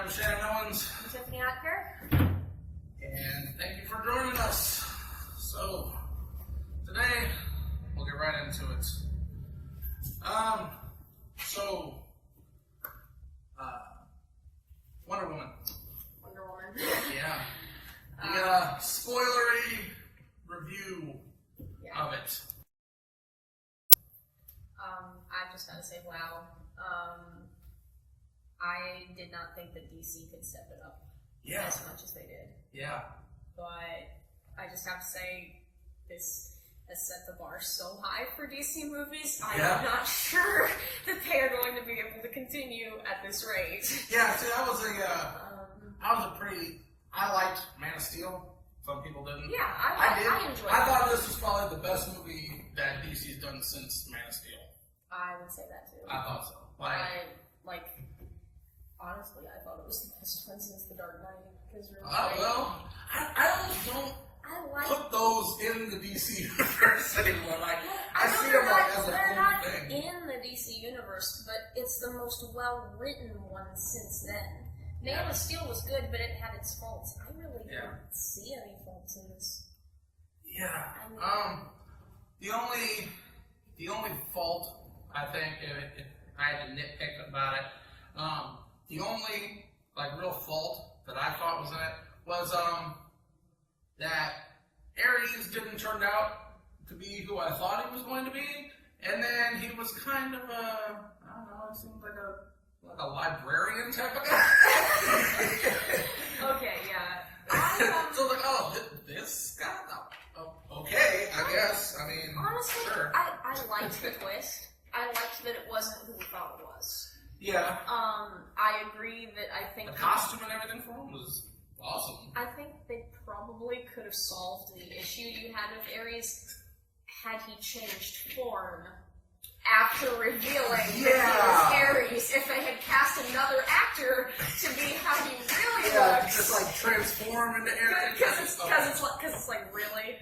I'm Shannon Owens. I'm Tiffany Acker. And thank you for joining us. So, today, we'll get right into it. Wonder Woman. Wonder Woman. Yeah. The spoilery review of it. I just gotta say, wow. I did not think that DC could step it up as much as they did. Yeah. But I just have to say, this has set the bar so high for DC movies. I'm not sure that they are going to be able to continue at this rate. Yeah, see, I liked Man of Steel. Some people didn't. Yeah, I enjoyed it. I thought this was probably the best movie that DC's done since Man of Steel. I would say that too. I thought so. Honestly, I thought it was the best one since The Dark Knight. I don't put those in the DC universe anymore. I see them as a whole thing. In the DC universe, but it's the most well-written one since then. Man of Steel was good, but it had its faults. I really didn't see any faults in this. Yeah. The only fault, I think, if I had to nitpick about it, the only real fault that I thought was in it was that Ares didn't turn out to be who I thought he was going to be, and then he was kind of it seemed like a librarian type of guy. Okay, yeah. So this guy. Okay, I guess. I mean, honestly, sure. I liked the twist. I liked that it wasn't who we thought it was. Yeah. I agree that I think the costume and everything for him was awesome. I think they probably could have solved the issue you had with Ares had he changed form after revealing that he was Ares. If they had cast another actor to be how he really looks, just transform into Ares. Because it's like, really.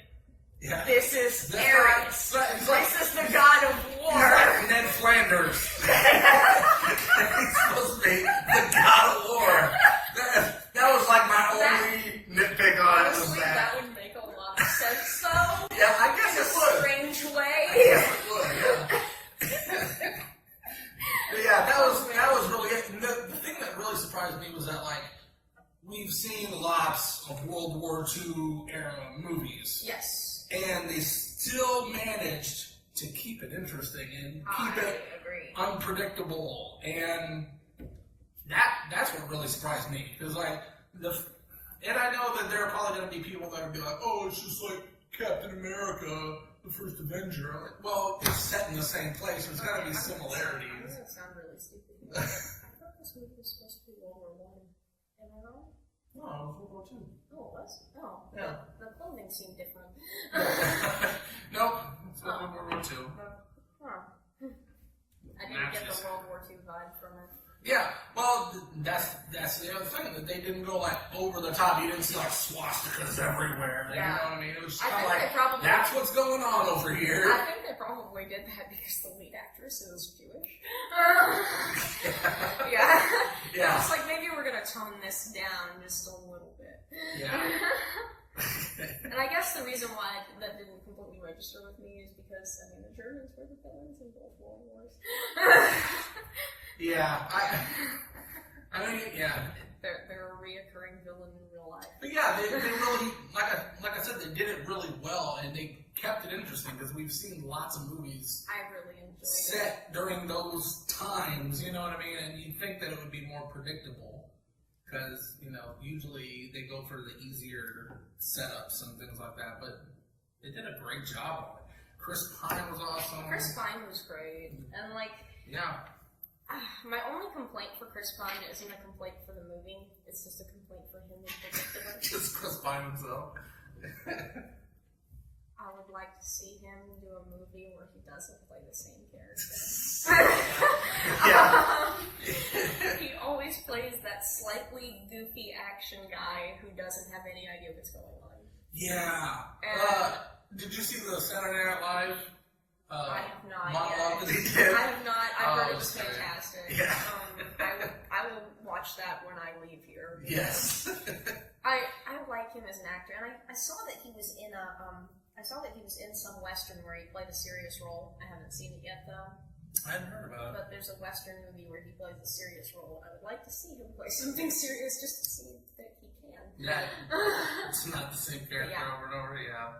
Yeah. This is Ares. This is the god of war. Ned Flanders. He's supposed to be the god of war. That was my only nitpick on it. Honestly, that would make a lot of sense, though. Yeah, I guess it would. In a strange way. Yes, it would, yeah. That was really it. And the thing that really surprised me was that, we've seen lots of World War II era movies. Yes. And they still managed to keep it interesting and keep it unpredictable, and that's what really surprised me. Because and I know that there are probably going to be people that are be like, "Oh, it's just like Captain America, the first Avenger." I'm like, well, it's set in the same place. There's got to be similarities. I'm going to sound really stupid. I thought this movie was supposed to be World War I. Am I wrong? No, it was World War II. Oh, it was? Oh, yeah. The clothing seemed different. Nope, it's World War II. I didn't get the World War II vibe from it. Yeah, well, that's the other thing, that they didn't go over the top. You didn't see swastikas everywhere. Yeah. You know what I mean? It was I kind of that's what's going on over here. I think they probably did that because the lead actress is Jewish. Yeah. It's maybe we're going to tone this down just a little bit. Yeah. And I guess the reason why that didn't completely register with me is because, the Germans were the villains in both World Wars. Yeah, They're a reoccurring villain in real life. But yeah, they really, like I said, they did it really well, and they kept it interesting, because we've seen lots of movies I really enjoyed set during those times, you know what I mean? And you'd think that it would be more predictable, because, usually they go for the easier setups and things like that, but they did a great job on it. Chris Pine was awesome. Chris Pine was great, and yeah. My only complaint for Chris Pine isn't a complaint for the movie. It's just a complaint for him in particular. Just Chris Pine himself. I would like to see him do a movie where he doesn't play the same character. He always plays that slightly goofy action guy who doesn't have any idea what's going on. Yeah. Did you see the Saturday Night Live I have not monologue yet. that he did? I have not. I've heard it was Okay. fantastic. Yeah. I will watch that when I leave here. Yes. I like him as an actor, and I saw that he was in some western where he played a serious role. I haven't seen it yet though. I hadn't heard about it. But there's a western movie where he plays a serious role. I would like to see him play something serious just to see that he can. Yeah. It's not the same character Yeah. over and over, yeah.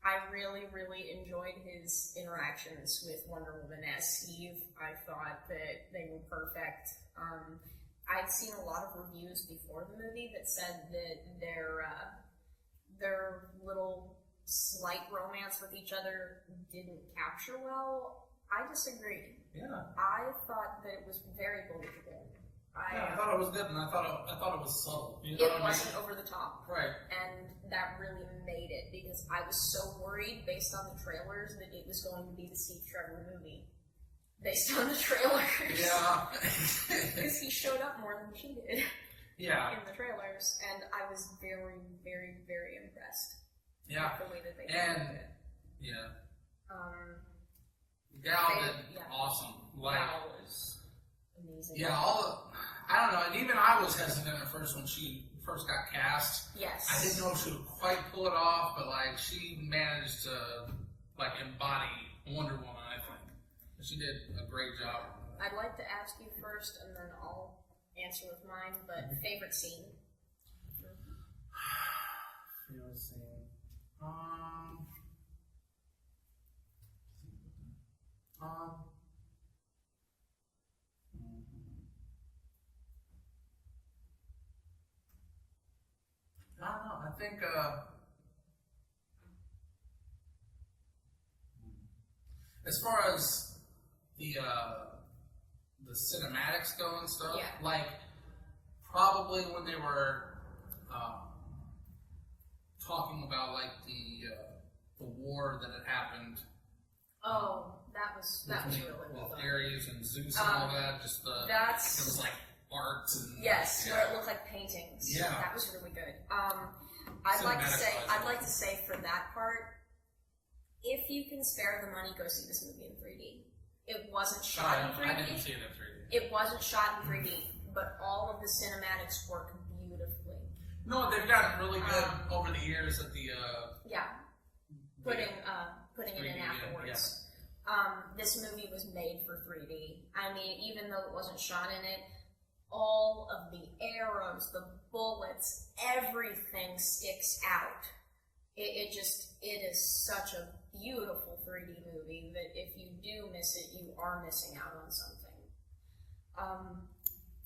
I really, really enjoyed his interactions with Wonder Woman as Steve. I thought that they were perfect. I'd seen a lot of reviews before the movie that said that their little slight romance with each other didn't capture well. I disagreed. Yeah. I thought that it was very believable. I thought it was good, and I thought it was subtle. You know It what I wasn't mean? over the top. Right. And that really made it, because I was so worried based on the trailers that it was going to be the Steve Trevor movie. Based on the trailers. Yeah. Because he showed up more than she did Yeah. in the trailers, and I was very, very, very impressed Yeah. with the way that they And handled it. yeah. They- Gal did yeah. awesome. Like, That was amazing. yeah, I don't know, and even I was hesitant at first when she first got cast. Yes. I didn't know if she would quite pull it off, but like she managed to like embody Wonder Woman, I think. She did a great job. I'd like to ask you first, and then I'll answer with mine, but favorite scene? Favorite scene? I don't know. I think as far as the cinematics go and stuff, Yeah. like probably when they were talking about like the war that had happened. Oh, that was really well with done. Ares and Zeus and all that. Just it That's was like art and yes, yeah. where it looked like paintings. Yeah. That was really good. I'd like Cinematic-wise. to say for that part, if you can spare the money, go see this movie in 3D. It wasn't shot in 3D. I didn't see it in 3D. It wasn't shot in 3D, but all of the cinematics work beautifully. No, they've gotten really good over the years at the Yeah, putting it in 3D, afterwards. This movie was made for 3D. I mean, even though it wasn't shot in it, all of the arrows, the bullets, everything sticks out. It is such a beautiful 3D movie that if you do miss it, you are missing out on something.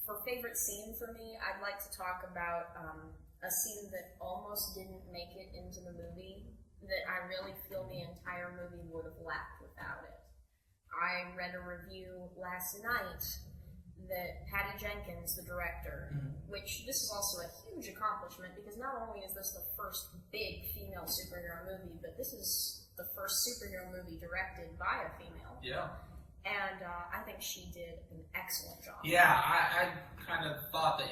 For favorite scene for me, I'd like to talk about a scene that almost didn't make it into the movie, that I really feel the entire movie would have lacked without it. I read a review last night that Patty Jenkins, the director, which this is also a huge accomplishment because not only is this the first big female superhero movie, but this is the first superhero movie directed by a female. yeah. And I think she did an excellent job. Yeah, I kind of thought that,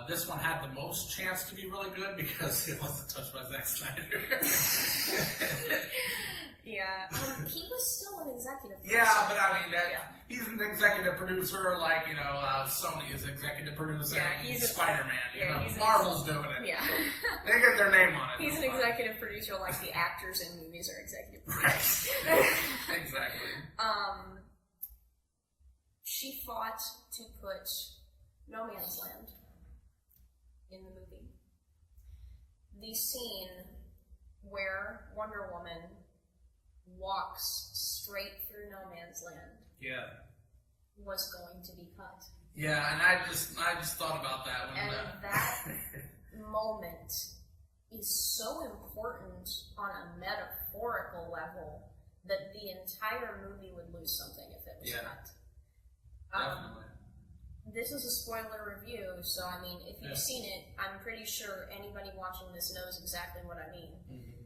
this one had the most chance to be really good because it wasn't touched by Zack Snyder. Yeah. He was still an executive producer. Yeah, but I mean, Yeah. he's an executive producer, like, Sony is executive producer. Yeah, he's a- Spider-Man. yeah, he's an Marvel's doing it. Yeah. They get their name on it. He's an executive producer like the actors in movies are executive Right. producers. Exactly. She fought to put No Man's Land in the movie. The scene where Wonder Woman walks straight through No Man's Land Yeah. was going to be cut. Yeah, and I just thought about that when And that moment is so important on a metaphorical level that the entire movie would lose something if it was Yeah. cut. definitely. This is a spoiler review, so I mean, if you've Yeah. seen it, I'm pretty sure anybody watching this knows exactly what I mean.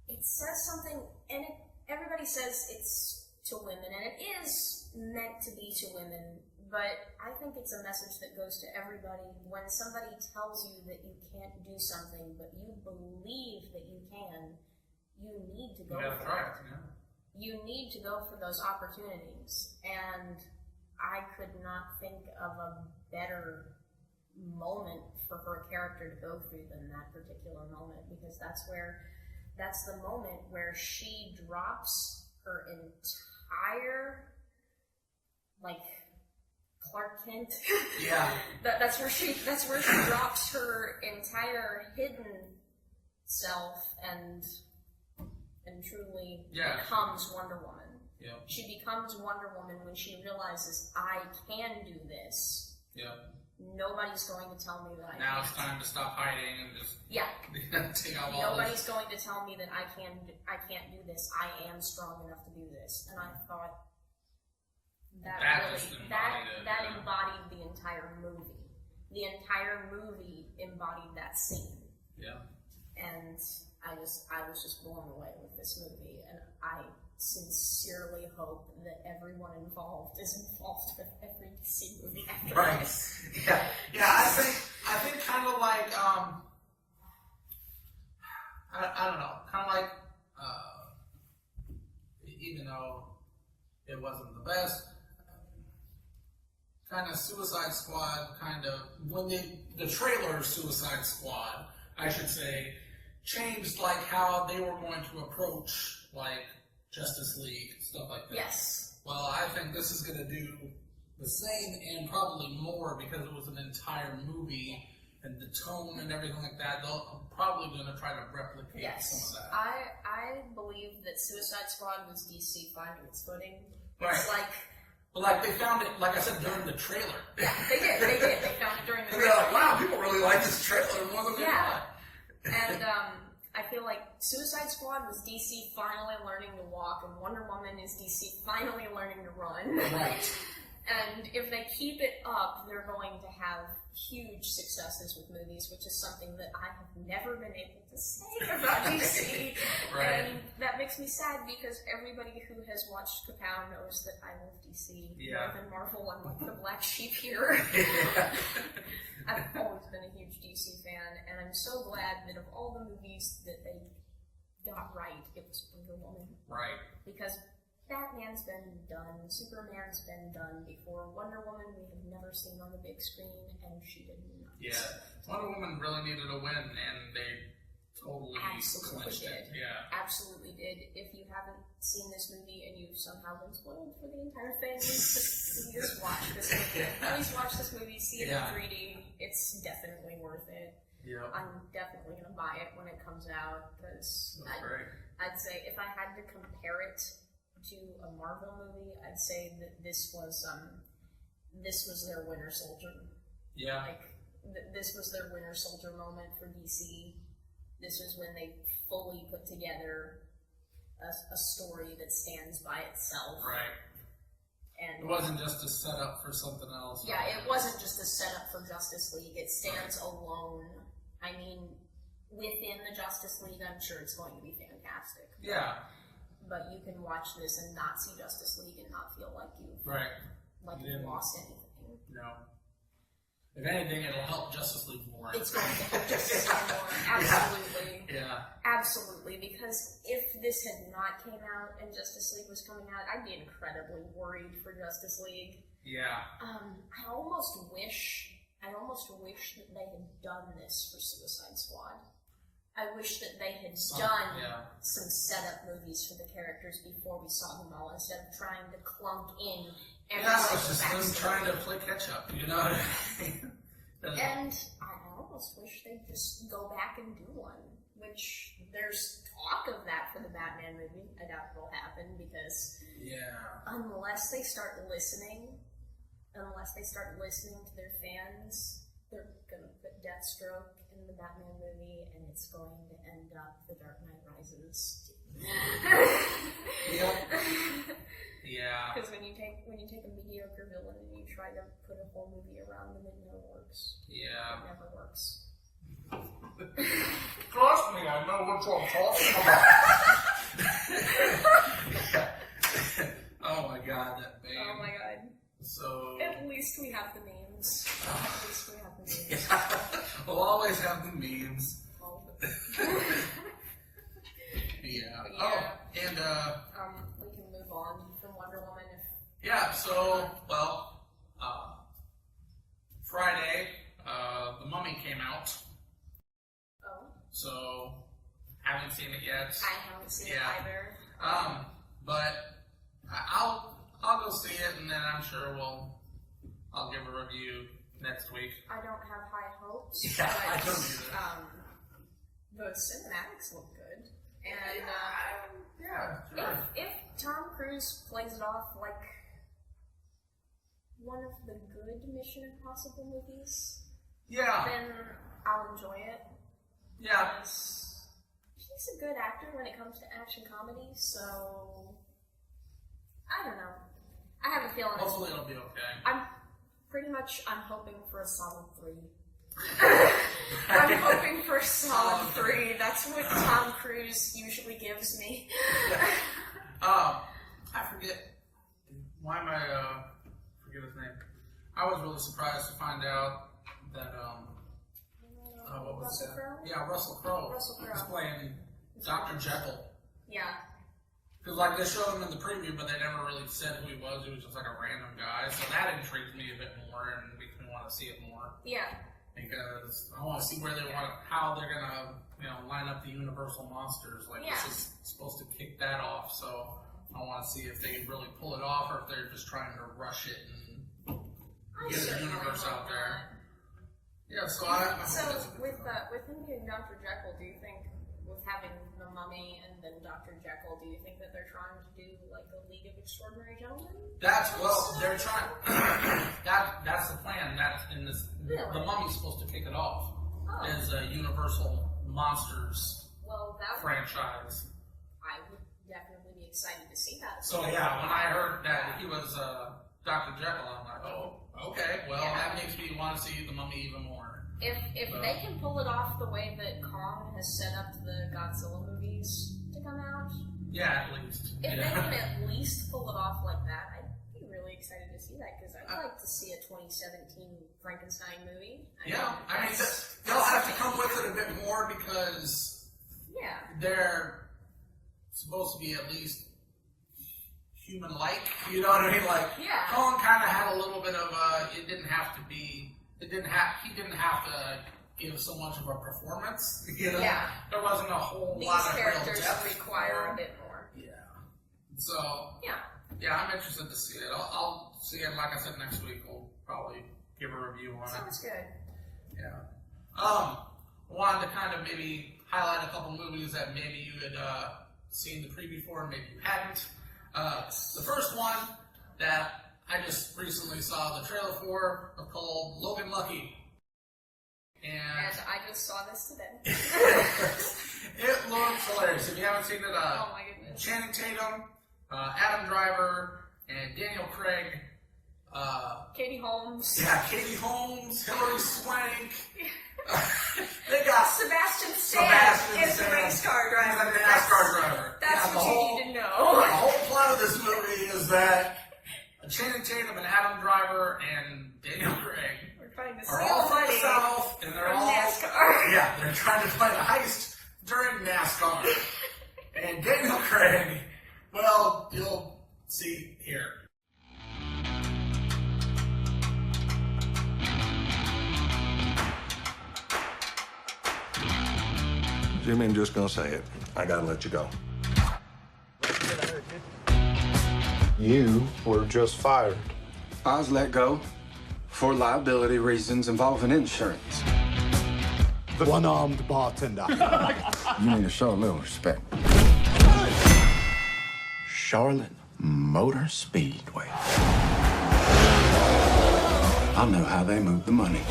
It says something, and everybody says it's to women, and it is meant to be to women, but I think it's a message that goes to everybody. When somebody tells you that you can't do something, but you believe that you can, you need to go You gotta for try it. it, You need to go for those opportunities. And I could not think of a better moment for her character to go through than that particular moment, because that's the moment where she drops her entire, like, Clark Kent. Yeah. That's where she drops her entire hidden self and truly becomes Wonder Woman. Yeah. She becomes Wonder Woman when she realizes, I can do this. Yeah. Nobody's going to tell me that I Now can't. it's time to stop hiding and just take out all Nobody's this. going to tell me that I can't do this. I am strong enough to do this. And I thought that embodied the entire movie. The entire movie embodied that scene. Yeah. And I was just blown away with this movie, and I sincerely hope that everyone involved is involved with every DC movie after Right. this. Yeah. I think kind of like I don't know, kind of like even though it wasn't the best, kind of Suicide Squad, kind of when the trailer Suicide Squad, I should say, changed like how they were going to approach like Justice League, stuff like that. Yes. Well, I think this is going to do the same and probably more because it was an entire movie and the tone and everything like that. They're probably going to try to replicate some of that. I believe that Suicide Squad was DC finding its footing. Right. It's like... But like they found it, like I said, during the trailer. Yeah, they did. They found it during the They're trailer. like, wow, people really like this trailer more than we thought. And I feel like Suicide Squad was DC finally learning to walk, and Wonder Woman is DC finally learning to run. Right. And if they keep it up, they're going to have huge successes with movies, which is something that I have never been able to say about DC. Right. And that makes me sad because everybody who has watched KAPOW knows that I love DC more than Marvel. I'm like the black sheep here. I've always been a huge DC fan, and I'm so glad that of all the movies that they got right, it was Wonder Woman. Right. Because Batman's been done, Superman's been done before. Wonder Woman we have never seen on the big screen, and she did not. Yeah. Wonder Woman really needed a win, and they totally clinched it. Yeah. Absolutely did. If you haven't seen this movie and you've somehow been spoiled for the entire thing, please watch this movie. Please watch this movie, see it in 3D. It's definitely worth it. Yeah. I'm definitely going to buy it when it comes out, because I'd say if I had to compare it to a Marvel movie, I'd say that this was their Winter Soldier. Yeah. Like, this was their Winter Soldier moment for DC. This was when they fully put together a story that stands by itself. Right. And it wasn't just a setup for something else. Yeah, it wasn't just a setup for Justice League. It stands alone. I mean, within the Justice League, I'm sure it's going to be fantastic. Yeah. But you can watch this and not see Justice League and not feel like you've lost anything. No. If anything, it'll help Justice League more. It's going to help Justice League more. Absolutely. Yeah. Absolutely. Because if this had not came out and Justice League was coming out, I'd be incredibly worried for Justice League. Yeah. I almost wish that they had done this for Suicide Squad. I wish that they had done some setup movies for the characters before we saw them all, instead of trying to clunk in every it's just them trying to play catch up, you know what I mean? And I almost wish they'd just go back and do one, which there's talk of that for the Batman movie. I doubt it'll happen because unless they start listening to their fans, they're going to put Deathstroke in the Batman movie, and it's going to end up The Dark Knight Rises. Yeah. Because when you take a mediocre villain and you try to put a whole movie around them, it never works. Yeah. It never works. Trust me, I know what you're talking about. Oh my god, that meme. Oh my god. So. At least we have the memes. At least we have the memes. We'll always have the memes. Oh. Yeah. so, well, Friday, The Mummy came out. Oh. So, haven't seen it yet. I haven't seen it either. But I'll go see it, and then I'm sure I'll give a review next week. I don't have high hopes. Yeah, but, I don't either. The cinematics look good. And, sure. if Tom Cruise plays it off like one of the good Mission Impossible movies, then I'll enjoy it. Yeah. He's a good actor when it comes to action comedy, so I don't know. I have a feeling. Hopefully it'll be okay. I'm hoping for a solid 3. I'm hoping for a solid 3. That's what Tom Cruise usually gives me. I forget. Why am I forget his name? I was really surprised to find out that what was Russell that? Crowe? Yeah, Russell Crowe. Russell Crowe. Was playing Dr. Jekyll. Yeah. Because like they showed him in the preview, but they never really said who he was. He was just like a random guy. So that intrigues me a bit more and makes me want to see it more. Yeah. Because I want to see how they're gonna, line up the Universal monsters. Like this is supposed to kick that off. So I want to see if they really pull it off, or if they're just trying to rush it and get the universe out there. Yeah. So with him being Dr. Jekyll, do you think with having the Mummy and then Dr. Jekyll, do you think that they're trying to do like a League of Extraordinary Gentlemen? They're trying. That's the plan. That's in this. Really? The Mummy's supposed to kick it off. Oh. As a Universal Monsters franchise. I would definitely be excited to see that. So yeah, when I heard that he was Dr. Jekyll, I'm like, oh, okay. Well, that makes me want to see the Mummy even more. If they can pull it off the way that Kong has set up the Godzilla movies to come out, yeah, at least. If they can at least pull it off like that, I'd be really excited to see that because I'd like to see a 2017 Frankenstein movie. I mean, they'll have to come with it a bit more because they're supposed to be at least human-like. You know what I mean? Like Kong kind of had a little bit of it didn't have to be. He didn't have to give so much of a performance. There wasn't a whole lot of real depth. These characters require a bit more. Yeah. So I'm interested to see it. I'll see it. Like I said, next week we'll probably give a review on it. Sounds good. Yeah. Wanted to kind of maybe highlight a couple movies that maybe you had seen the preview for, and maybe you hadn't. The first one that I just recently saw the trailer for called Logan Lucky. And I just saw this today. It looks hilarious. If you haven't seen it, oh my goodness. Channing Tatum, Adam Driver, and Daniel Craig. Katie Holmes. Yeah, Katie Holmes, Hilary Swank. They got Sebastian Stan is the race car driver. He's a NASCAR driver. That's what you need to know. The whole plot of this movie is that Channing Tatum and Adam Driver and Daniel Craig are all from the South, and they're all NASCAR. Yeah, they're trying to find a heist during NASCAR. And Daniel Craig, well, you'll see here. Jimmy, I'm just gonna say it. I gotta let you go. You were just fired. I was let go for liability reasons involving insurance. The one-armed bartender. You need to show a little respect. Charlotte Motor Speedway. I know how they move the money.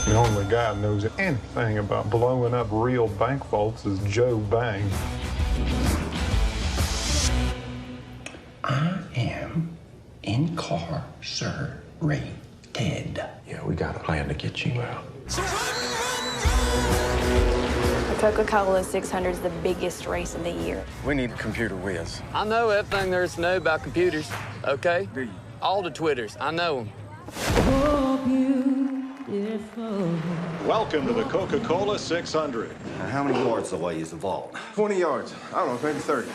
The only guy who knows anything about blowing up real bank vaults is Joe Bang. I am incarcerated. Yeah, we got a plan to get you out. The Coca-Cola 600 is the biggest race of the year. We need a computer whiz. I know everything there is to know about computers, okay? Do you? All the Twitters, I know them. Welcome to the Coca-Cola 600. How many yards away is the vault? 20 yards. I don't know, maybe 30.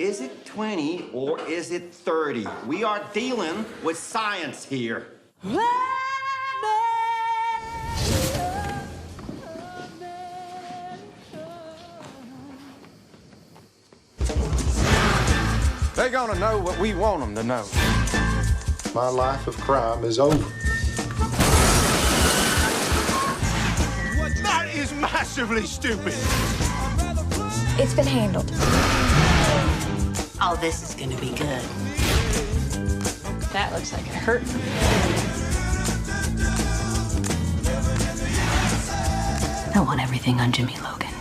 Is it 20 or is it 30? We are dealing with science here. They're gonna know what we want them to know. My life of crime is over. That is massively stupid. It's been handled. Oh, this is gonna be good. That looks like it hurt. I want everything on Jimmy Logan.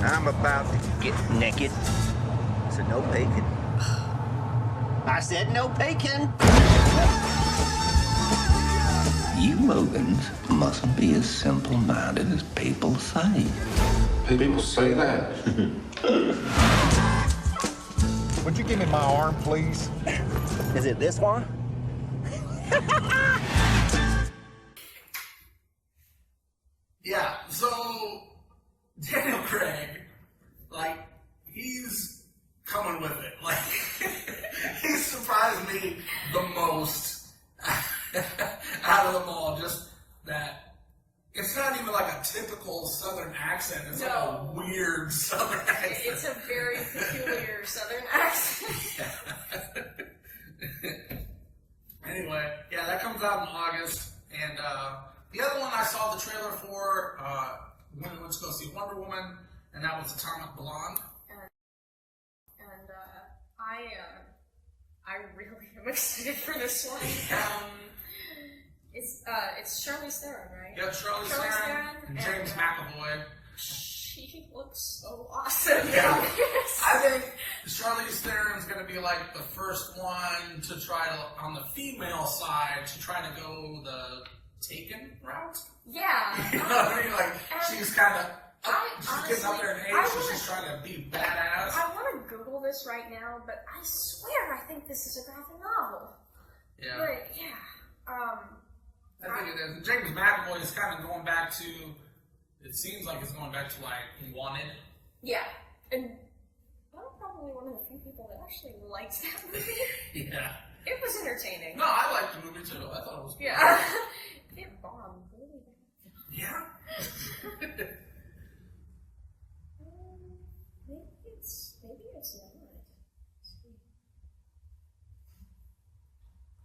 I'm about to get naked. So no bacon. I said no bacon. You Logans mustn't be as simple-minded as people say. People say that. Would you give me my arm, please? Is it this one? Yeah, so Daniel Craig, like, he's coming with it. Like, he surprised me the most out of them all. Just that it's not even like a typical Southern accent. It's like a weird Southern accent. It's a very peculiar Southern accent. Anyway, yeah, that comes out in August. And the other one I saw the trailer for when we went to go see Wonder Woman, and that was Atomic Blonde. And I really am excited for this one. It's Charlize Theron, right? Yep, Charlize Theron and James McAvoy. She looks so awesome. Yeah. I think Charlize Theron's going to be like the first one to try to, on the female side, to try to go the Taken route. Yeah. You know what I mean? Like, she's kind of, she's honestly, getting up there in age, so she's trying to be badass. I want to Google this right now, but I swear I think this is a graphic novel. Yeah. But, yeah. I think it is. James McAvoy is kind of going back to, it seems like it's going back to, like, Wanted. Yeah. And I'm probably one of the few people that actually liked that movie. Yeah. It was entertaining. No, I liked the movie too. I thought it was good. Yeah. It bombed really bad. Yeah. Maybe it's not.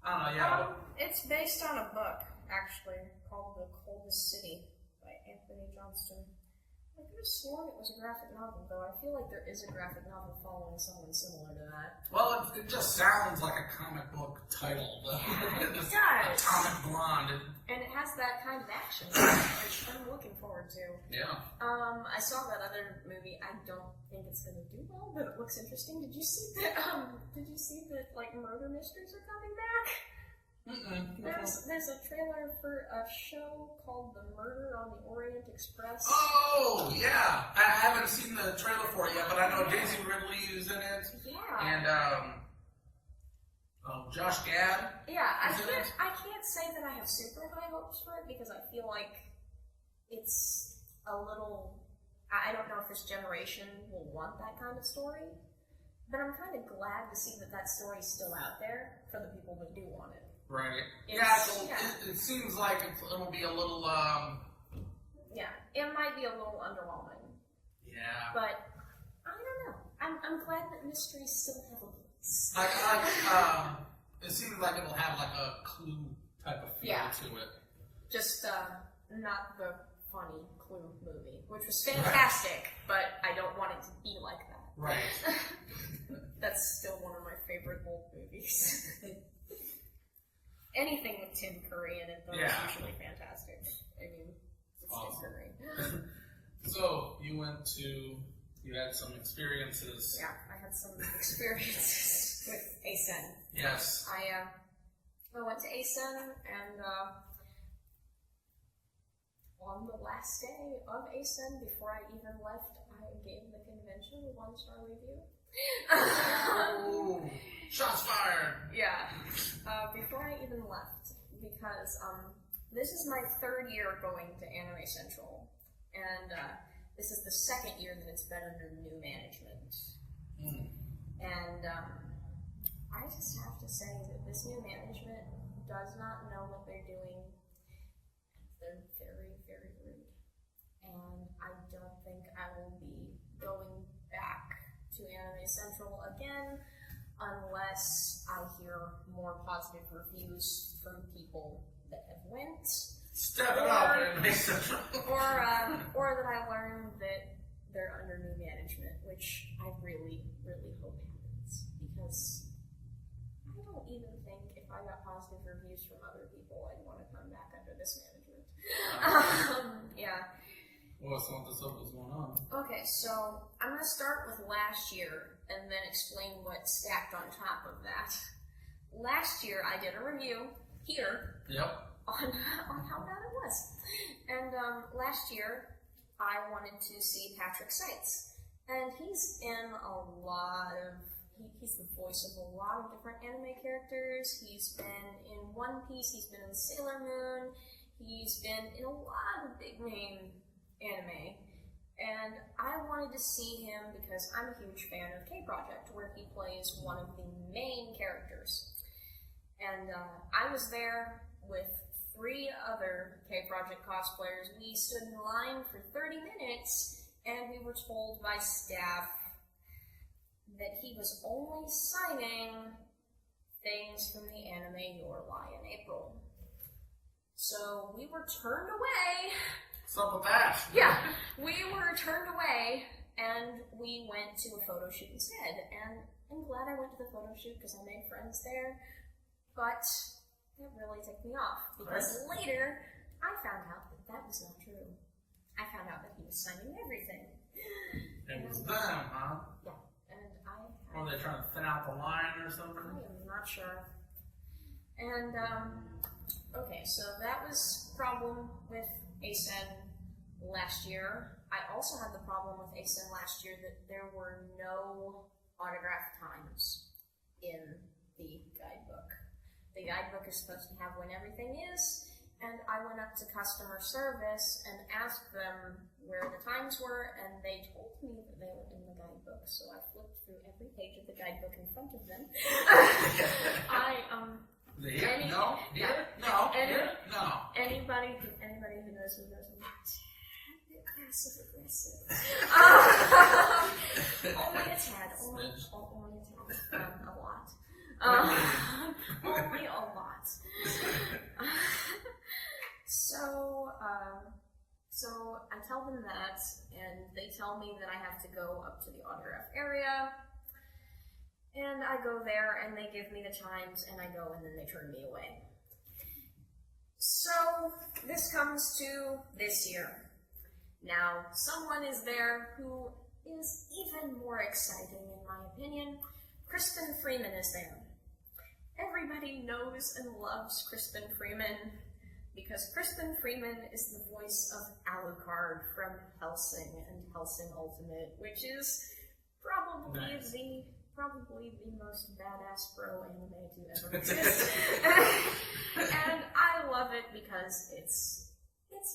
I don't know, yeah. It's based on a book, actually, called The Coldest City by Anthony Johnston. I could have sworn it was a graphic novel, though. I feel like there is a graphic novel following someone similar to that. Well, it just sounds like a comic book title. Yeah, it does. Atomic Blonde. And it has that kind of action, which I'm looking forward to. Yeah. I saw that other movie. I don't think it's going to do well, but it looks interesting. Did you see that? Like murder mysteries are coming back? There's a trailer for a show called The Murder on the Orient Express. Oh, yeah. I haven't seen the trailer for it yet, but I know Daisy Ridley is in it. Yeah. And, Josh Gad. Yeah, I can't say that I have super high hopes for it because I feel like it's a little. I don't know if this generation will want that kind of story, but I'm kind of glad to see that story's still out there for the people that do want it. Right. It's, it seems like it'll be a little, Yeah, it might be a little underwhelming. Yeah. But, I don't know. I'm glad that mysteries still have a voice. It seems like it'll have like a Clue type of feel to it. Just, not the funny Clue movie, which was fantastic, but I don't want it to be like that. Right. That's still one of my favorite old movies. Anything with Tim Curry in it, though, is usually fantastic. I mean, it's awesome. Tim Curry. So, you had some experiences. Yeah, I had some experiences with ASEN. Yes. I went to ASEN, and on the last day of ASEN, before I even left, I gave the convention a 1-star review. Oh, shots fired! Yeah. Before I even left, because this is my 3rd year going to Anime Central, and this is the 2nd year that it's been under new management. And I just have to say that this new management does not know what they're doing. They're very, very rude. And I don't think I will be going back to Anime Central again unless I hear more positive reviews from people that have went. Step it up, Anime Central. or that I learn that they're under new management, which I really, really hope happens. Because I don't even think if I got positive reviews from other people, I'd want to come back under this management. Yeah. What's going on? Okay, so I'm going to start with last year and then explain what stacked on top of that. Last year, I did a review here on how bad it was. And last year, I wanted to see Patrick Seitz. And he's in a lot of... He's the voice of a lot of different anime characters. He's been in One Piece, he's been in Sailor Moon, he's been in a lot of big name anime. And I wanted to see him because I'm a huge fan of K-Project, where he plays one of the main characters. And I was there with 3 other K-Project cosplayers. We stood in line for 30 minutes, and we were told by staff that he was only signing things from the anime Your Lie in April. So we were turned away. What's up with that? Yeah, we were turned away, and we went to a photo shoot instead. And I'm glad I went to the photo shoot because I made friends there. But that really ticked me off because later I found out that that was not true. I found out that he was signing everything. It was them, huh? Yeah. Or are they trying to thin out the line or something? I am not sure. And, okay, so that was problem with ASEN last year. I also had the problem with ASEN last year that there were no autograph times in the guidebook. The guidebook is supposed to have when everything is, and I went up to customer service and asked them where the times were, and they told me that they were in the guidebook, so I flipped through every page of the guidebook in front of them. Anybody who knows me knows I'm a bit passive aggressive. Only a tad, only a tad, a lot. Only a lot. So I tell them that, and they tell me that I have to go up to the autograph area, and I go there, and they give me the times, and I go, and then they turn me away. So this comes to this year. Now, someone is there who is even more exciting, in my opinion. Crispin Freeman is there. Everybody knows and loves Crispin Freeman because Crispin Freeman is the voice of Alucard from Hellsing and Hellsing Ultimate, which is probably the most badass bro anime to ever exist. And I love it because it's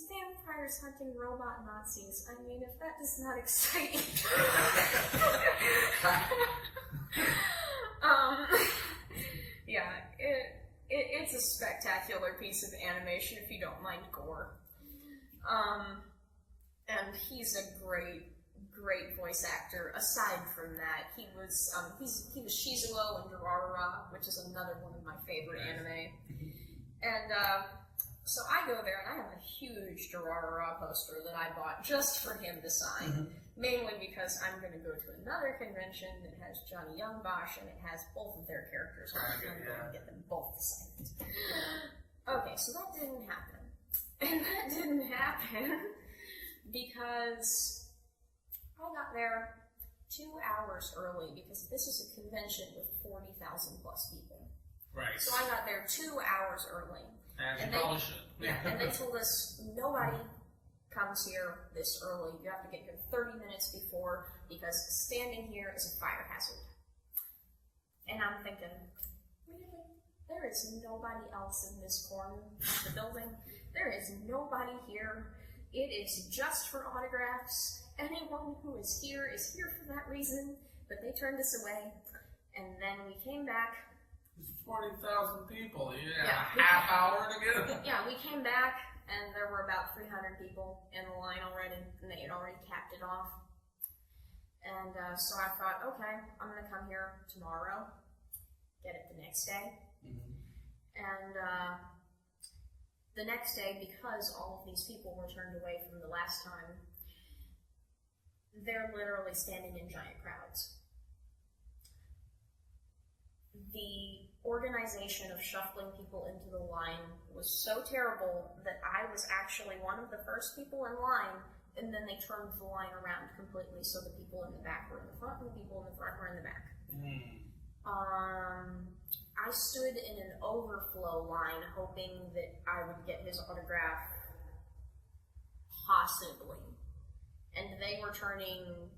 vampires hunting robot Nazis. I mean, if that does not excite you. Yeah, it's a spectacular piece of animation if you don't mind gore. And he's a great voice actor. Aside from that, he was Shizuo in Durarara, which is another one of my favorite anime. And so I go there and I have a huge Durarara poster that I bought just for him to sign. Mainly because I'm going to go to another convention that has Johnny Youngbosch and it has both of their characters on it. I'm going to get them both signed. Okay, so that didn't happen. And that didn't happen because I got there 2 hours early because this is a convention with 40,000 plus people. Right. So I got there 2 hours early. And you probably should. Yeah, and they told us nobody comes here this early. You have to get here 30 minutes before because standing here is a fire hazard. And I'm thinking, really? There is nobody else in this corner of the building. There is nobody here. It is just for autographs. Anyone who is here for that reason. But they turned us away, and then we came back. 40,000 people. You had Yeah. a half hour to get them. Yeah, we came back, and there were about 300 people in the line already, and they had already capped it off. And so I thought, okay, I'm going to come here tomorrow, get it the next day. And the next day, because all of these people were turned away from the last time, they're literally standing in giant crowds. The organization of shuffling people into the line was so terrible that I was actually one of the first people in line, and then they turned the line around completely, so the people in the back were in the front, and the people in the front were in the back. I stood in an overflow line hoping that I would get his autograph, possibly. And they were turning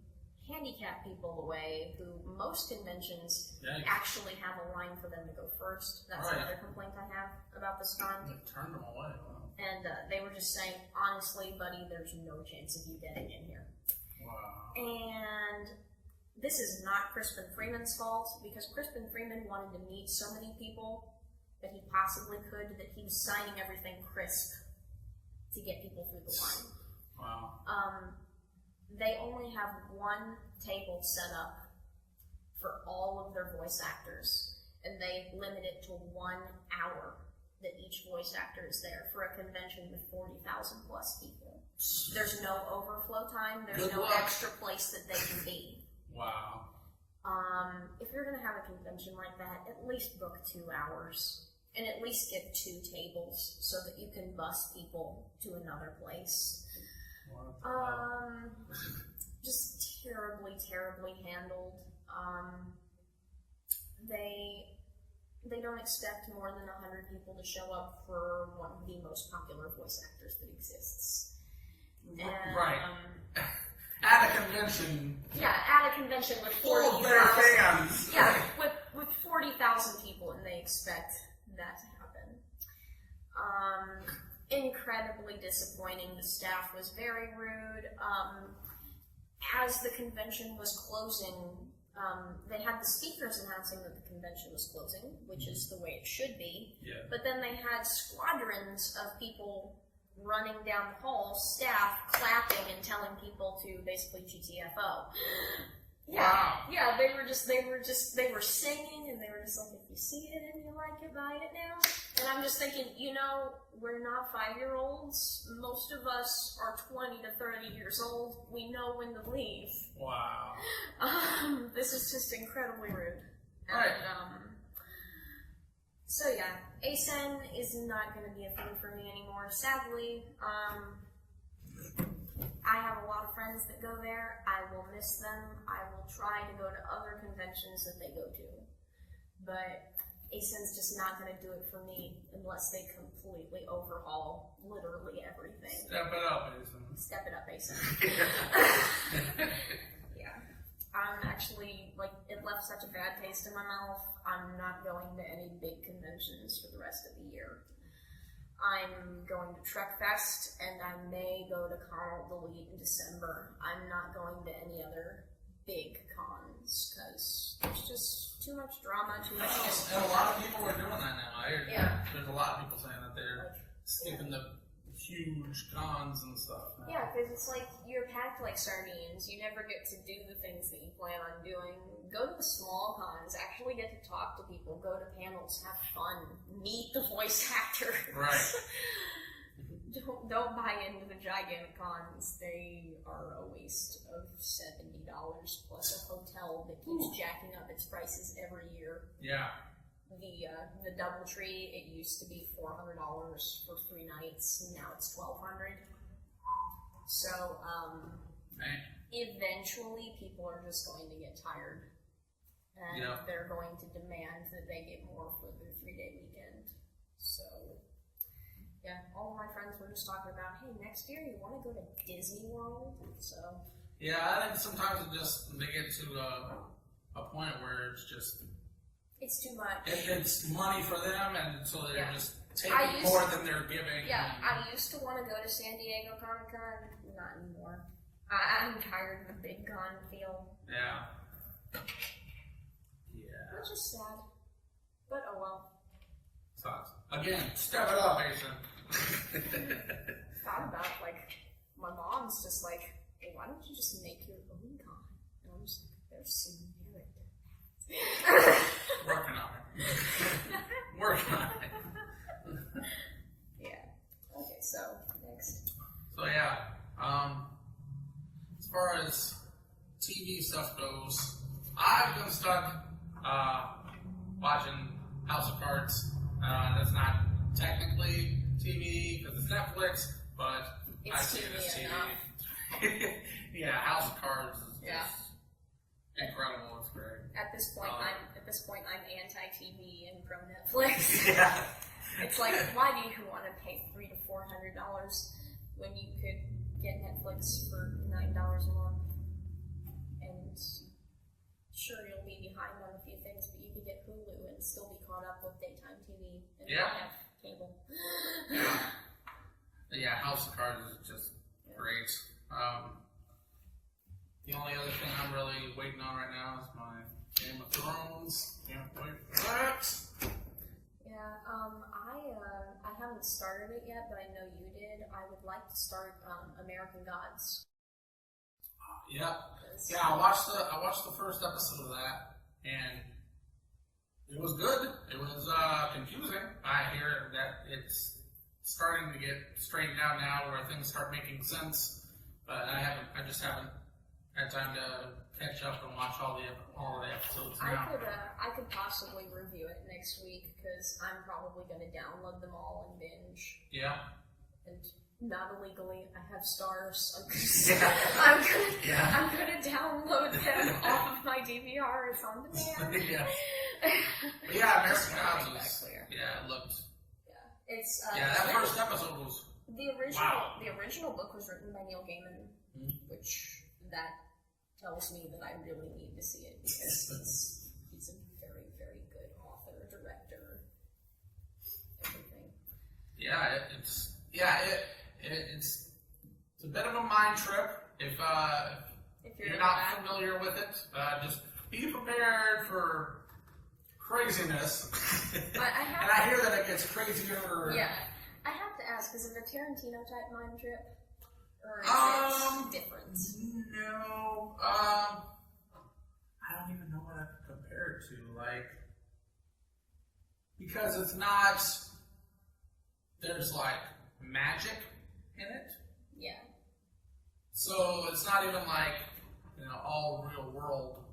handicapped people away, who most conventions actually have a line for them to go first. That's another complaint I have about this con. They turned them away. And they were just saying, honestly, buddy, there's no chance of you getting in here. Wow. And this is not Crispin Freeman's fault, because Crispin Freeman wanted to meet so many people that he possibly could, that he was signing everything crisp to get people through the line. Wow. They only have one table set up for all of their voice actors, and they limit it to 1 hour that each voice actor is there for a convention with 40,000 plus people. There's no overflow time. There's no extra place that they can be. Wow. If you're going to have a convention like that, at least book 2 hours, and at least get 2 tables so that you can bus people to another place. Just terribly, terribly handled. They don't expect more than 100 people to show up for one of the most popular voice actors that exists. And, right. At a convention. Yeah, at a convention with 40,000 fans. Yeah, with 40,000 people, and they expect that to happen. Incredibly disappointing. The staff was very rude. As the convention was closing, they had the speakers announcing that the convention was closing, which is the way it should be. Yeah. But then they had squadrons of people running down the hall, staff clapping and telling people to basically GTFO. Yeah, wow. Yeah, they were singing, and they were just like, if you see it and you like it, buy it now. And I'm just thinking, we're not 5-year-olds. Most of us are 20 to 30 years old. We know when to leave. Wow. This is just incredibly rude. Right. So yeah, ASEN is not going to be a thing for me anymore, sadly. I have a lot of friends that go there. I will miss them. I will try to go to other conventions that they go to. But ASEN's just not going to do it for me unless they completely overhaul literally everything. Step it up, ASEN. Step it up, ASEN. Yeah. I'm actually, it left such a bad taste in my mouth. I'm not going to any big conventions for the rest of the year. I'm going to Trek Fest, and I may go to Con Delete in December. I'm not going to any other big cons, because there's just too much drama, too much history. And a lot of people are doing that now. Yeah. There's a lot of people saying that they're skipping the huge cons and stuff now. Yeah, because it's like you're packed like sardines. You never get to do the things that you plan on doing. Go to the small cons, actually get to talk to people, go to panels, have fun, meet the voice actors. Right. Don't buy into the gigantic cons. They are a waste of $70 plus a hotel that keeps jacking up its prices every year. Yeah. The DoubleTree, it used to be $400 for 3 nights, now it's $1,200. So, eventually people are just going to get tired. And they're going to demand that they get more for their 3-day weekend. So, yeah, all of my friends were just talking about, hey, next year you want to go to Disney World? So. Yeah, I think sometimes they get to a point where it's just. It's too much. It's money for them, and so they're just taking more than they're giving. Yeah, I used to want to go to San Diego Comic-Con. Not anymore. I'm tired of the big con feel. Yeah. Yeah. Which is sad. But oh well. Sucks. Again, step it up, Asian. Thought about like my mom's just like, hey, why don't you just make your own con? And I'm just like, there's some merit. Working on it. Working on it. Yeah. Okay, so next. So yeah, as far as TV stuff goes, I've been stuck watching House of Cards. That's not technically TV because it's Netflix, but I see it as TV. Yeah, House of Cards is just incredible. It's great. At this point, I'm anti-TV and pro Netflix. Yeah. It's like, why do you want to pay $300 to $400 when you could get Netflix for $9 a month? And sure, you'll be behind on a few things, but you could get Hulu and still be caught up with daytime TV and not have cable. Yeah, House of Cards is just great. The only other thing I'm really waiting on right now is my Game of Thrones. Can't wait for that. Yeah, I haven't started it yet, but I know you did. I would like to start American Gods. Yeah, I watched the first episode of that, and it was good. It was confusing. I hear that it's starting to get straightened out now, where things start making sense. But I just haven't had time to catch up and watch all the episodes now. I could possibly review it next week because I'm probably going to download them all and binge. Yeah. And not illegally. I have stars. I'm gonna download them off of my DVR. It's on demand. Yeah. But yeah, American Gods was. Yeah, it looked. Yeah, it's. That first episode was. The original. Wow. The original book was written by Neil Gaiman, which that tells me that I really need to see it because he's a very, very good author, director, everything. Yeah, it's a bit of a mind trip if you're not familiar with it. Just be prepared for craziness. And I hear that it gets crazier. Yeah, I have to ask: is it a Tarantino type mind trip, or is it different? No, I don't even know what I could compare it to. Like, because it's not. There's like magic in it. Yeah. So it's not even like, all real world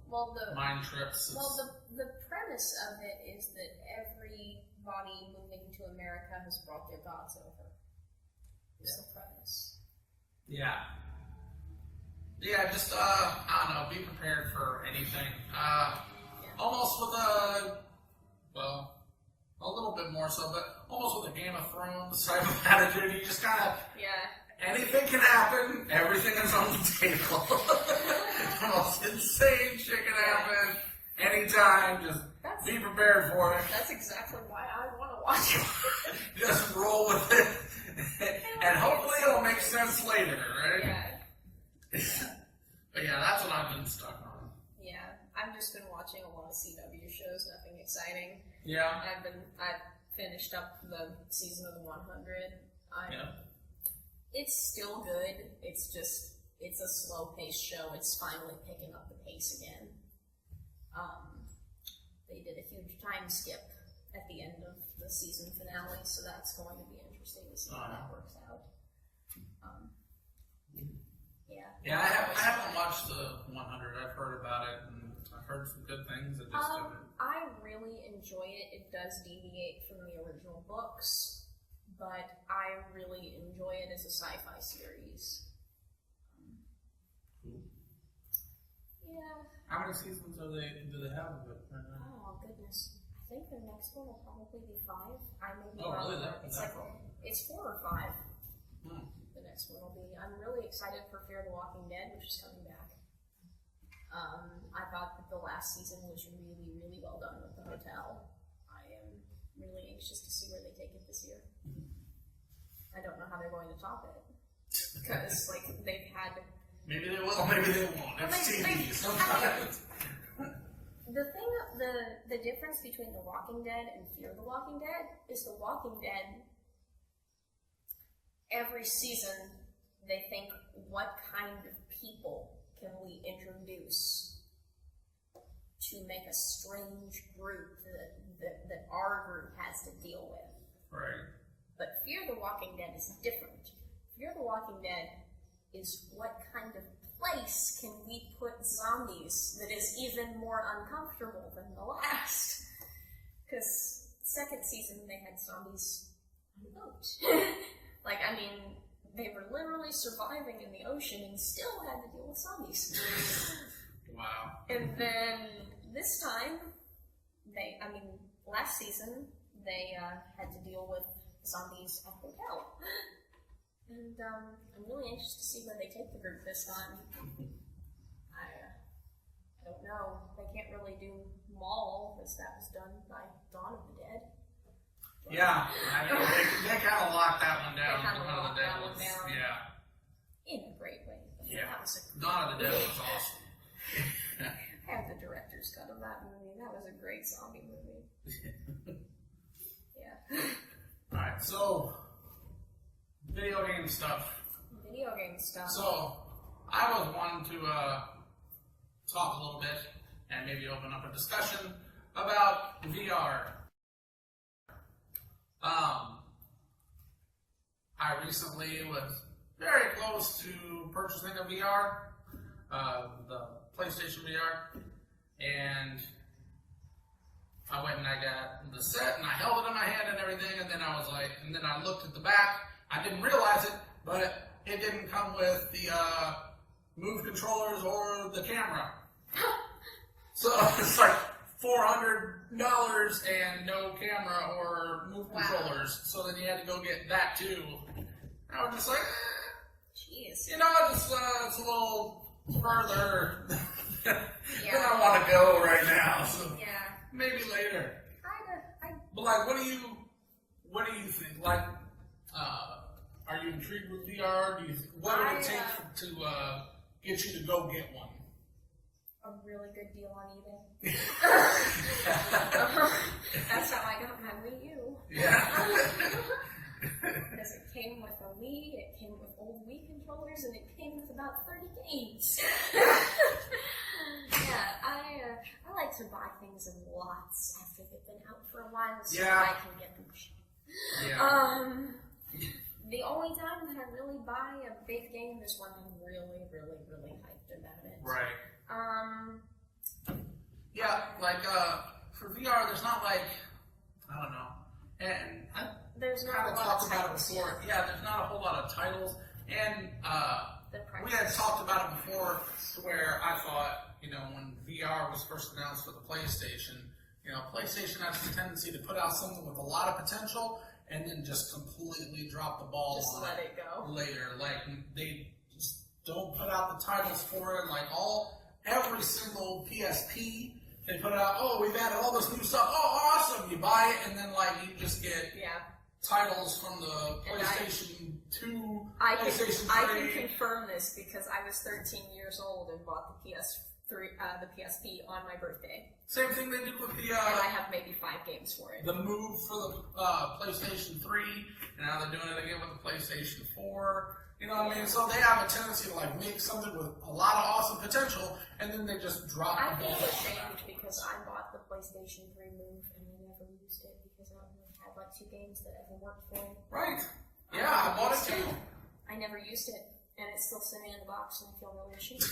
mind trips. The premise of it is that everybody moving to America has brought their gods over. Is the premise. Yeah. Yeah, just, I don't know, be prepared for anything. Almost with a little bit more so, but almost with a Game of Thrones type of attitude. You just kind of, anything can happen. Everything is on the table. The most insane shit can happen anytime. Just be prepared for it. That's exactly why I want to watch it. Just roll with it, and hopefully it'll make sense later, right? Yeah. But yeah, that's what I've been stuck on. Yeah, I've just been watching a lot of CW shows. Nothing exciting. Yeah. I've finished up the season of the 100. It's still good. It's just, it's a slow-paced show. It's finally picking up the pace again. They did a huge time skip at the end of the season finale, so that's going to be interesting to see how that works out. Yeah, I haven't watched the 100. I've heard about it, and I've heard some good things. I really enjoy it. It does deviate from the original books, but I really enjoy it as a sci-fi series. Cool. Yeah. How many seasons do they have of it? Oh goodness, I think the next one will probably be 5. I may be wrong. Really? It's 4 or 5. The next one will be. I'm really excited for Fear the Walking Dead, which is coming back. I thought that the last season was really, really well done with the hotel. I am really anxious to see where they take it this year. I don't know how they're going to top it because they've had. Maybe they will. Maybe they won't. It's TV sometimes. The thing, the difference between The Walking Dead and Fear the Walking Dead is The Walking Dead, every season, they think, what kind of people can we introduce to make a strange group that our group has to deal with. Right. But Fear the Walking Dead is different. Fear the Walking Dead is what kind of place can we put zombies that is even more uncomfortable than the last? Because second season they had zombies on a boat. Like, I mean, they were literally surviving in the ocean and still had to deal with zombies. Wow. And then this time, last season, they had to deal with zombies at a hotel. And I'm really anxious to see where they take the group this time. I don't know. They can't really do Mall, because that was done by Dawn of the Dead. Yeah, they kind of locked that one down. They kind of locked that one was, down. Yeah. In a great way. Yeah. That was Dawn of the Dead was awesome. I have the director's cut of that movie. That was a great zombie movie. Yeah. Alright, so video game stuff. Video game stuff. So I was wanting to talk a little bit and maybe open up a discussion about VR. I recently was very close to purchasing a VR, the PlayStation VR, and I went and I got the set and I held it in my hand and everything, and then I was like, and then I looked at the back. I didn't realize it, but it didn't come with the Move controllers or the camera. So it's like $400 and no camera or Move controllers. So then you had to go get that too. I was just like, jeez. You know, it's a little further than I want to go right now. So maybe later. But like, what do you think? Like, are you intrigued with VR? What would it take to get you to go get one? A really good deal on eBay. That's how I got my Wii U. Yeah. Because it came with a Wii, it came with old Wii controllers, and it came with about 30 games. Yeah, I like to buy things in lots after they've been out for a while, so I can get them cheap. Yeah. The only time that I really buy a big game is when I'm really, really, really hyped about it. Right. Yeah, like, for VR, there's not like, I don't know, and there's not kind a of lot talked of about it titles. before. Yeah, there's not a whole lot of titles, and we had talked about it before, to where I thought, you know, when VR was first announced for the PlayStation, you know, PlayStation has the tendency to put out something with a lot of potential, and then just completely drop the ball Just on let it it go. later. Like, they just don't put out the titles for it. Like, every single PSP, they put out, oh, we've added all this new stuff. Oh, awesome! You buy it, and then, like, you just get titles from the PlayStation 2, PlayStation 3. I can confirm this because I was 13 years old and bought the the PSP on my birthday. Same thing they did with the and I have maybe 5 games for it. The Move for the PlayStation 3, and now they're doing it again with the PlayStation 4. You know what I mean? So they have a tendency to like make something with a lot of awesome potential, and then they just drop I the ball. feel ashamed because I bought the PlayStation 3 Move and I never used it because I only had like 2 games that ever worked for it. Right. Yeah, I bought it too. I never used it. And it's still sitting in the box, and I feel really ashamed.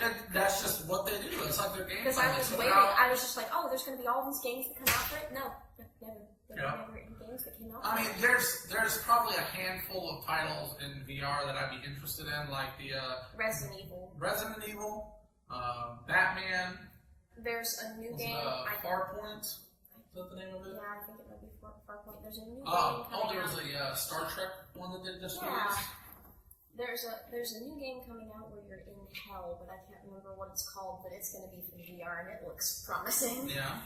And that's just what they do. It's like their game. Because I was waiting. I was just like, oh, there's going to be all these games that come out for it. No, never. There were never any games that came out. I mean, there's probably a handful of titles in VR that I'd be interested in, like the Resident Evil, Batman. There's a new game. Farpoint. Is that the name of it? Yeah, I think it might be Farpoint. There's a new game coming there was out. a Star Trek one that they just released. There's a new game coming out where you're in hell, but I can't remember what it's called, but it's going to be for VR, and it looks promising. Yeah.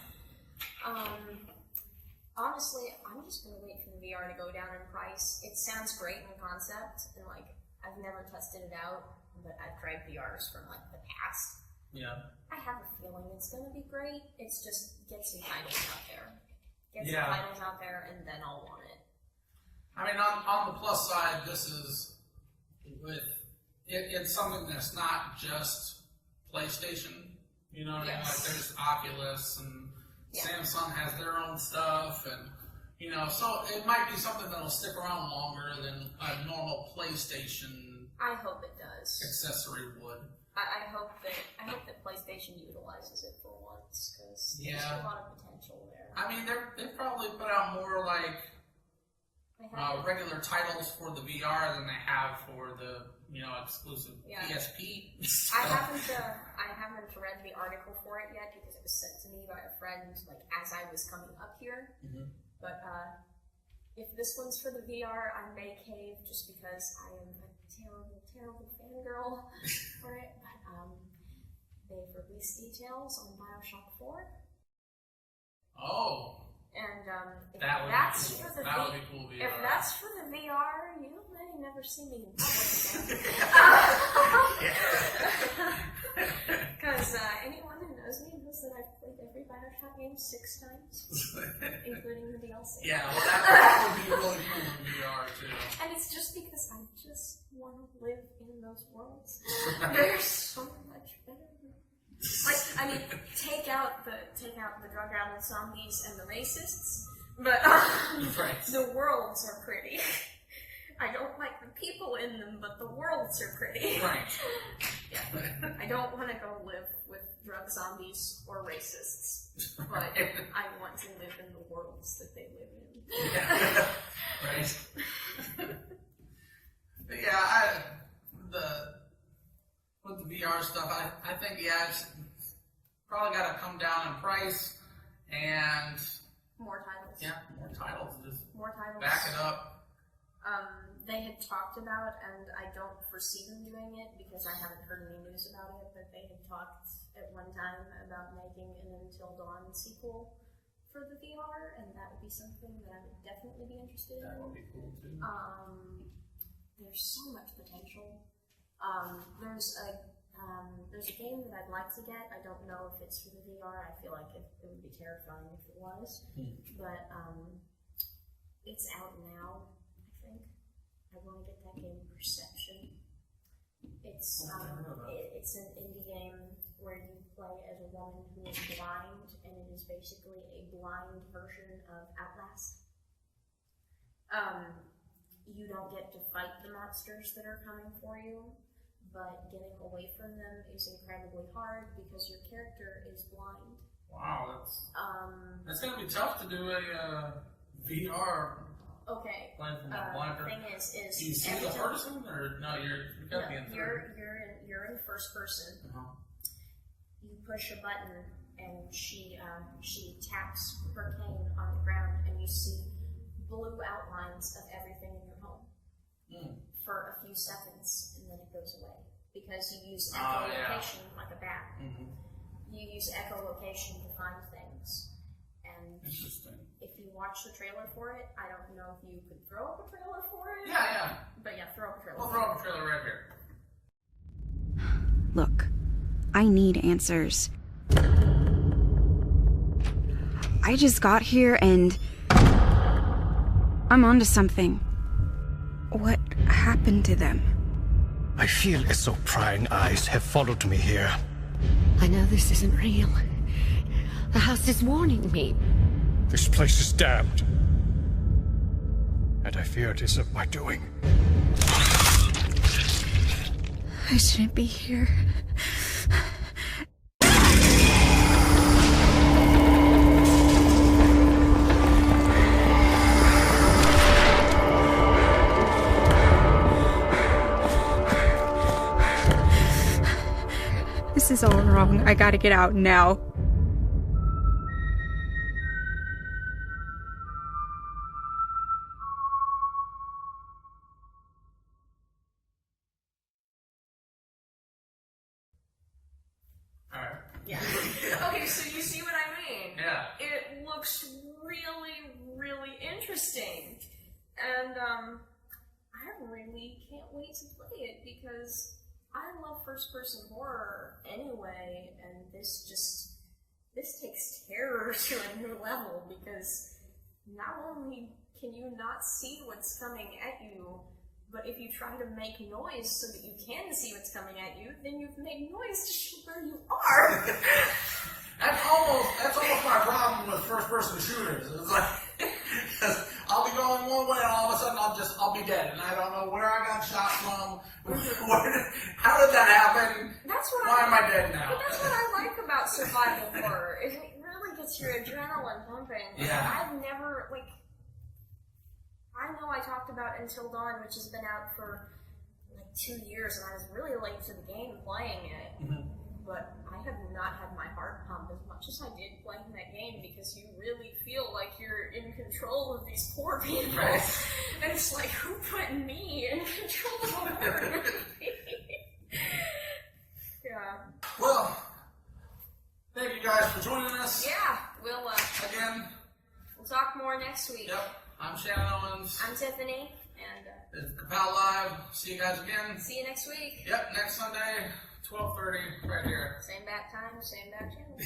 Honestly, I'm just going to wait for the VR to go down in price. It sounds great in concept, and like, I've never tested it out, but I've tried VRs from like the past. Yeah. I have a feeling it's going to be great. It's just get some titles out there. Get some Yeah. titles out there, and then I'll want it. I mean, on the plus side, this is it's something that's not just PlayStation. You know what I mean? Like there's Oculus and Samsung has their own stuff, and you know, so it might be something that'll stick around longer than a normal PlayStation. I hope it does. Accessory would. I hope that PlayStation utilizes it for once, because there's a lot of potential there. I mean, they probably put out more like regular titles for the VR than they have for the exclusive PSP. I haven't read the article for it yet because it was sent to me by a friend like as I was coming up here. Mm-hmm. But if this one's for the VR, I may cave just because I am a terrible fangirl for it. But they've released details on BioShock 4. Oh. And if that would that's be cool. for the That would be cool VR. If that's for the VR, you may never see me in public again. Because anyone who knows me knows that I've played every BioShock game 6 times, including the DLC. Yeah, well, that would be really cool in VR too. And it's just because I just want to live in those worlds. They're so much better. Like, I mean, take out the drug-addled zombies and the racists, but the worlds are pretty. I don't like the people in them, but the worlds are pretty. Right. Yeah. I don't want to go live with drug zombies or racists, but I want to live in the worlds that they live in. Yeah. Right. Yeah, with the VR stuff, I think, it's probably got to come down in price and... More titles. Yeah, more titles. Just more titles. Back it up. They had talked about, and I don't foresee them doing it because I haven't heard any news about it, but they had talked at one time about making an Until Dawn sequel for the VR, and that would be something that I would definitely be interested in. That would be cool, too. There's so much potential. There's a game that I'd like to get. I don't know if it's for the VR. I feel like it would be terrifying if it was. But it's out now, I think. I want to get that game, Perception. It's an indie game where you play as a woman who is blind, and it is basically a blind version of Outlast. You don't get to fight the monsters that are coming for you, but getting away from them is incredibly hard because your character is blind. Wow, that's gonna be tough to do a VR. Okay. Playing from a blind person. Thing is do you see the person, or no? You gotta be in third. You're in first person. You push a button, and she taps her cane on the ground, and you see blue outlines of everything in your home for a few seconds, and then it goes away because you use echolocation like a bat. You use echolocation to find things, and if you watch the trailer for it, I don't know if you could throw up a trailer for it. Yeah. But yeah, throw up a trailer. We'll throw up a trailer right here. Look, I need answers. I just got here and I'm onto something. What happened to them? I feel as though prying eyes have followed me here. I know this isn't real. The house is warning me. This place is damned. And I fear it is of my doing. I shouldn't be here. This is all wrong. I gotta get out now. Okay, so you see what I mean? Yeah. It looks really, really interesting. And, I really can't wait to play it because I love first-person horror anyway, and this takes terror to a new level, because not only can you not see what's coming at you, but if you try to make noise so that you can see what's coming at you, then you've made noise to show where you are. That's almost my problem with first-person shooters. It's like, because I'll be going one way and all of a sudden I'll be dead, and I don't know where I got shot from. How did that happen? Why am I dead now? But that's what I like about survival horror. Is it really gets your adrenaline pumping. Yeah. I've never I know I talked about Until Dawn, which has been out for 2 years, and I was really late to the game playing it. Mm-hmm. But I have not had my heart pump as much as I did playing that game, because you really feel like you're in control of these poor people. Right. And it's like, who put me in control of a horror movie? Yeah. Well, thank you guys for joining us. Yeah, we'll talk more next week. Yep. I'm Shannon Owens. I'm Tiffany, and This is KAPOW Live. See you guys again. See you next week. Yep, next Sunday, 12:30, right here. Same bat time, same bat channel.